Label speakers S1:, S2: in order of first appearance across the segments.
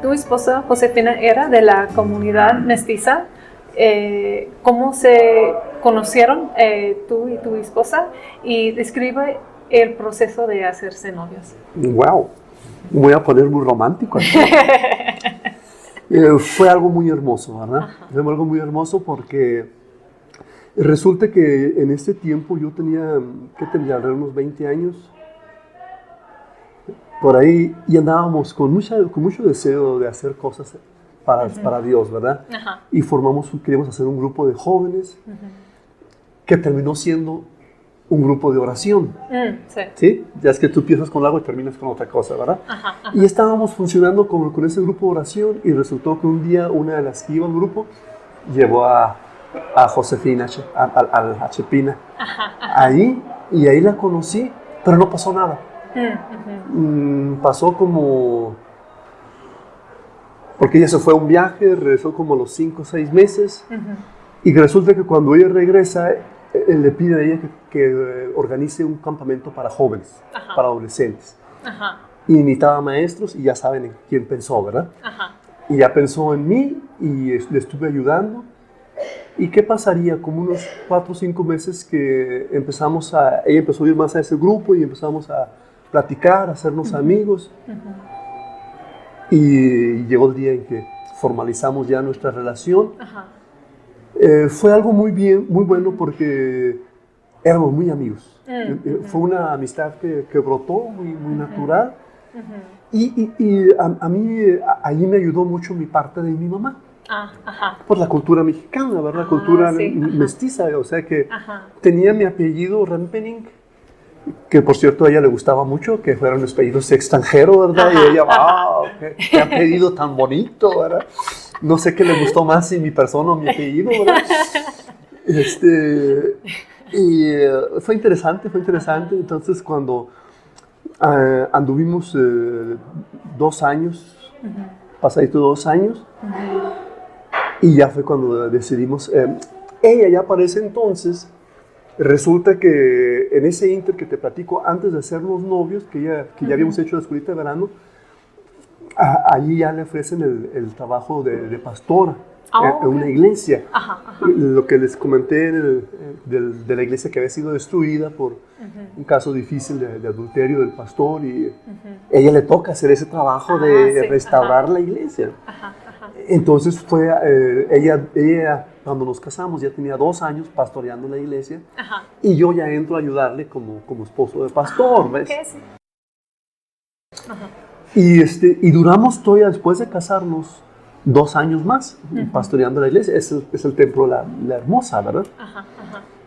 S1: tu esposa Josefina era de la comunidad mestiza. ¿Cómo se conocieron tú y tu esposa? Y describe el proceso de hacerse novios.
S2: ¡Wow! Voy a poner muy romántico. Fue algo muy hermoso, ¿verdad? Ajá. Fue algo muy hermoso porque resulta que en ese tiempo yo tenía, ¿qué tendría? Alrededor de unos 20 años. Por ahí, y andábamos con mucho deseo de hacer cosas para Dios, ¿verdad? Ajá. Y queríamos hacer un grupo de jóvenes que terminó siendo un grupo de oración. Sí. ¿Sí? Ya es que tú empiezas con algo y terminas con otra cosa, ¿verdad? Ajá, ajá. Y estábamos funcionando con ese grupo de oración y resultó que un día una de las que iba al grupo llevó a Josefina, a Chepina, ahí, y ahí la conocí, pero no pasó nada. Pasó como... Porque ella se fue a un viaje, regresó como a los 5 o 6 meses, y resulta que cuando ella regresa, él le pide a ella que organice un campamento para jóvenes, para adolescentes. Ajá. Y invitaba a maestros, y ya saben en quién pensó, ¿verdad? Ajá. Y ya pensó en mí, y le estuve ayudando. ¿Y qué pasaría? Como unos 4 o 5 meses que ella empezó a ir más a ese grupo, y empezamos a platicar, a hacernos amigos. Y llegó el día en que formalizamos ya nuestra relación. Ajá. Fue algo muy bueno porque éramos muy amigos. Fue una amistad que brotó muy natural. Y a mí ahí me ayudó mucho mi parte de mi mamá. Por la cultura mexicana, ¿verdad? La cultura mestiza. O sea que tenía mi apellido Rempening, que por cierto a ella le gustaba mucho que fuera un apellido extranjero, ¿verdad? Y ella, ¡wow! ¡Qué apellido tan bonito!, ¿verdad? No sé qué le gustó más, si mi persona o mi apellido, ¿verdad? Fue interesante. Entonces, cuando anduvimos 2 años, pasadito 2 años, y ya fue cuando decidimos, ella ya para ese entonces, resulta que en ese inter que te platico, antes de hacernos novios, que ya habíamos hecho la escuelita de verano, allí ya le ofrecen el trabajo de pastora en una iglesia. Lo que les comenté de la iglesia que había sido destruida por un caso difícil de adulterio del pastor, y ella le toca hacer ese trabajo de restaurar la iglesia. Entonces fue, ella cuando nos casamos ya tenía 2 años pastoreando la iglesia, y yo ya entro a ayudarle como esposo de pastor, ¿ves? Y duramos todavía, después de casarnos, 2 años más pastoreando la iglesia. Es el templo la Hermosa, ¿verdad?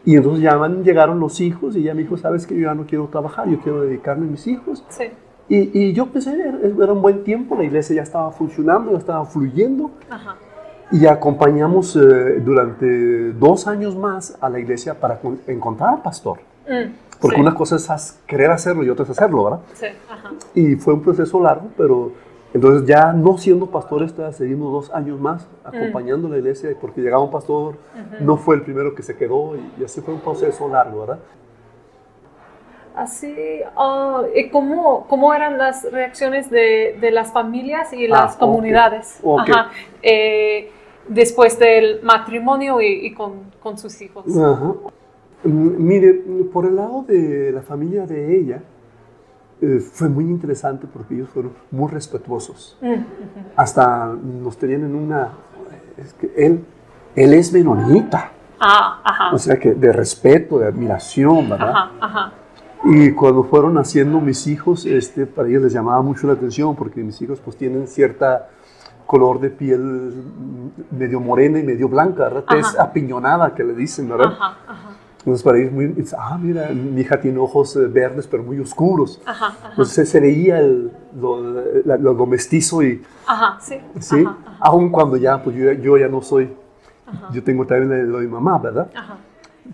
S2: Y entonces llegaron los hijos, y ella me dijo, ¿sabes qué? Yo ya no quiero trabajar, yo quiero dedicarme a mis hijos. Sí. Y yo pensé, era un buen tiempo, la iglesia ya estaba funcionando, ya estaba fluyendo. Y acompañamos durante 2 años más a la iglesia para encontrar al pastor. Porque una cosa es querer hacerlo y otra es hacerlo, ¿verdad? Sí. Y fue un proceso largo, pero entonces ya no siendo pastores, seguimos 2 años más acompañando a la iglesia, porque llegaba un pastor, no fue el primero que se quedó, y así fue un proceso largo, ¿verdad?
S1: Así, ¿y cómo eran las reacciones de las familias y las comunidades? Okay. Después del matrimonio y con sus hijos.
S2: Mire, por el lado de la familia de ella, fue muy interesante porque ellos fueron muy respetuosos. Hasta nos tenían en una... Es que él es menonita. O sea que de respeto, de admiración, ¿verdad? Y cuando fueron naciendo mis hijos, para ellos les llamaba mucho la atención, porque mis hijos pues tienen cierta color de piel medio morena y medio blanca, ¿verdad? Tez apiñonada, que le dicen, ¿verdad? Entonces para ellos mira, mi hija tiene ojos verdes pero muy oscuros. Entonces se veía lo mestizo y... ¿sí? Aun cuando ya, pues yo ya no soy, yo tengo también lo de mamá, ¿verdad?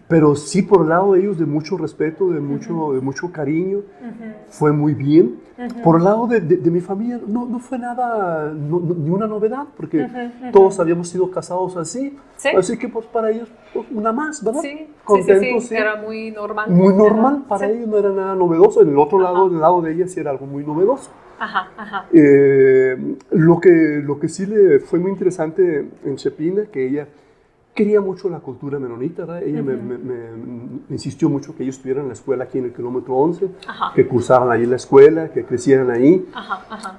S2: Pero sí, por el lado de ellos, de mucho respeto, de mucho cariño, fue muy bien. Por el lado de mi familia, no fue nada, ni una novedad, porque todos habíamos sido casados así. Así que pues para ellos, pues, una más, ¿verdad?
S1: Contentos, sí. Era muy normal.
S2: Muy normal, para ellos no era nada novedoso. En el otro lado, del lado de ella, sí era algo muy novedoso.
S1: Ajá, ajá.
S2: Lo que sí le fue muy interesante en Chepina, que ella quería mucho la cultura menonita, ¿verdad? Ella me insistió mucho que ellos estuvieran en la escuela aquí en el kilómetro 11,
S1: Ajá.
S2: que cursaran ahí la escuela, que crecieran ahí.
S1: Ajá, ajá.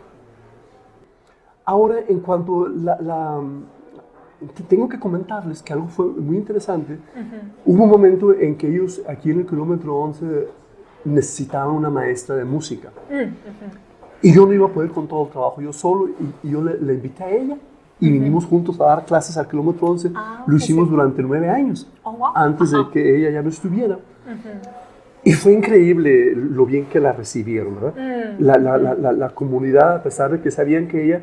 S2: Ahora, en cuanto tengo que comentarles que algo fue muy interesante. Hubo un momento en que ellos aquí en el kilómetro 11 necesitaban una maestra de música. Y yo no iba a poder con todo el trabajo yo solo, y yo le invité a ella y vinimos juntos a dar clases al kilómetro 11. Lo hicimos durante 9 años, antes de que ella ya no estuviera. Y fue increíble lo bien que la recibieron, ¿verdad? La comunidad, a pesar de que sabían que ella,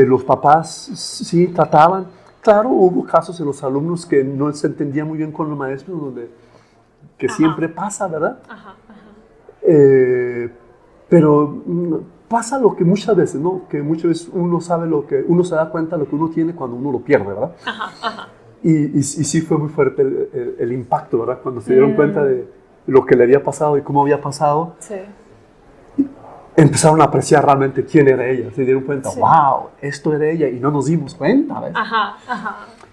S2: los papás sí trataban. Claro, hubo casos en los alumnos que no se entendían muy bien con los maestros, que siempre pasa, ¿verdad? Pero pasa lo que muchas veces, ¿no? Que muchas veces uno se da cuenta de lo que uno tiene cuando uno lo pierde, ¿verdad? Y sí fue muy fuerte el impacto, ¿verdad? Cuando se dieron cuenta de lo que le había pasado y cómo había pasado. Sí. Empezaron a apreciar realmente quién era ella. Se dieron cuenta, wow, esto era ella, y no nos dimos cuenta, ¿ves?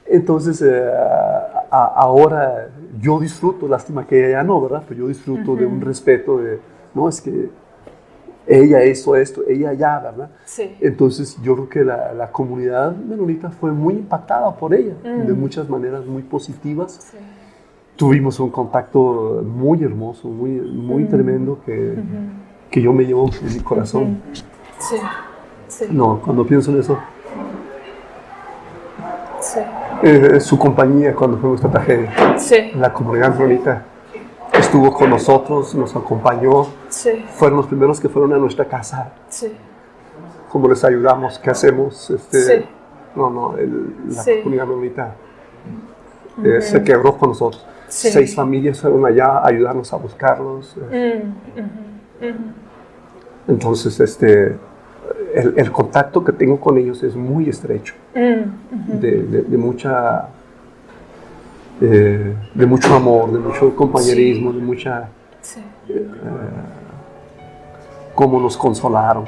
S2: Entonces, ahora yo disfruto, lástima que ella ya no, ¿verdad? Pero yo disfruto de un respeto no, es que ella hizo esto, ella ya, ¿verdad? Sí. Entonces, yo creo que la comunidad menonita fue muy impactada por ella, de muchas maneras muy positivas. Sí. Tuvimos un contacto muy hermoso, muy tremendo, que yo me llevo en mi corazón. Sí, sí. No, cuando pienso en eso. Sí. Su compañía cuando fue nuestra tragedia. Sí. La comunidad menonita estuvo con nosotros, nos acompañó. Sí. Fueron los primeros que fueron a nuestra casa. Sí. Cómo les ayudamos, qué hacemos. Sí. La comunidad menonita se quebró con nosotros. Sí. 6 familias fueron allá a ayudarnos a buscarlos. Entonces, el contacto que tengo con ellos es muy estrecho, de mucho amor, de mucho compañerismo, de mucha... cómo nos consolaron.